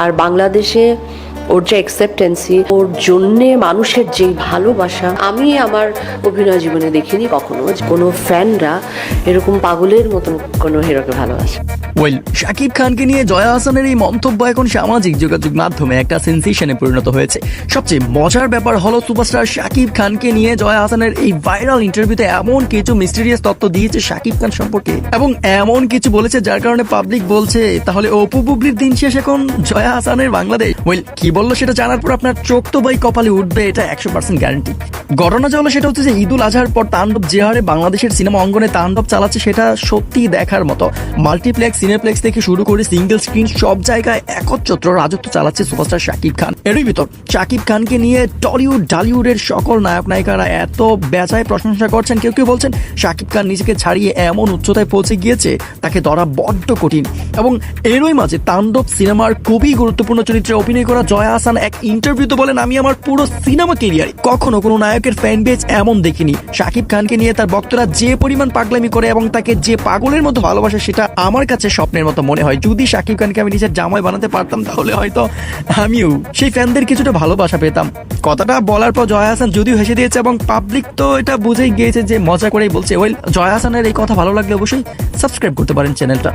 আর বাংলাদেশে ওর যে অ্যাকসেপ্টেন্সি, ওর জন্যে মানুষের যে ভালোবাসা, আমি আমার অভিনয় জীবনে দেখিনি কখনো কোনো ফ্যানরা এরকম পাগলের মতন কোনো হিরোকে ভালোবাসে। ওয়েল, শাকিব খানকে নিয়ে জয়া আহসানের এই মন্তব্য এখন সামাজিক যোগাযোগ মাধ্যমে একটা সেন্সেশনে পরিণত হয়েছে। সবচেয়ে মজার ব্যাপার হলো সুপারস্টার শাকিব খানকে নিয়ে জয়া আহসানের এই ভাইরাল ইন্টারভিউতে এমন কিছু মিস্টেরিয়াস তথ্য দিয়েছে শাকিব খান সম্পর্কে, এবং এমন কিছু বলেছে যার কারণে পাবলিক বলছে তাহলে অপু বুবলির দিন শেষ এখন জয়া আহসানের বাংলাদেশ। ওয়েল, কি বললো সেটা জানার পর আপনার চোখ তো ভাই কপালে উঠবে, এটা 100% গ্যারান্টি। ঘটনা যা হলো সেটা হচ্ছে যে ঈদুল আজহার পর তাণ্ডব যে হারে বাংলাদেশের সিনেমা অঙ্গনে তাণ্ডব চালাচ্ছে সেটা সত্যি দেখার মতো। মাল্টিপ্লেক্স, সিনেপ্লেক্স থেকে শুরু করে সিঙ্গেল স্ক্রিন সব জায়গায় একচ্ছত্র রাজত্ব চালাচ্ছে সুপারস্টার শাকিব খান। এরই ভিতর শাকিব খানকে নিয়ে টলিউড ঢালিউডের সকল নায়ক নায়িকারা এত বেজায় প্রশংসা করছেন। কেউ কেউ বলছেন শাকিব খান নিজেকে ছাড়িয়ে এমন উচ্চতায় পৌঁছে গিয়েছে তাকে ধরা বড্ড কঠিন। এবং এরই মাঝে তাণ্ডব সিনেমার খুবই গুরুত্বপূর্ণ চরিত্রে অভিনয় করা জয়া আহসান এক ইন্টারভিউতে বলেন, আমি আমার পুরো সিনেমা ক্যারিয়ারে কখনো কোনো নায়কের ফ্যান বেজ এমন দেখিনি। শাকিব খানকে নিয়ে তার ভক্তরা যে পরিমাণ পাগলামি করে এবং তাকে যে পাগলের মতো ভালোবাসে সেটা আমার কাছে স্বপ্নের মতো মনে হয়। যদি শাকিব খানকে আমি নিজের জামাই বানাতে পারতাম তাহলে হয়তো আমিও সেই ফ্যানদের কিছুটা ভালোবাসা পেতাম। কথাটা বলার পর জয়া আহসান যদিও হেসে দিয়েছে এবং পাবলিক তো এটা বুঝেই গিয়েছে যে মজা করেই বলছে। ওয়েল, জয়া আহসানের এই কথা ভালো লাগলে অবশ্যই সাবস্ক্রাইব করতে পারেন চ্যানেলটা।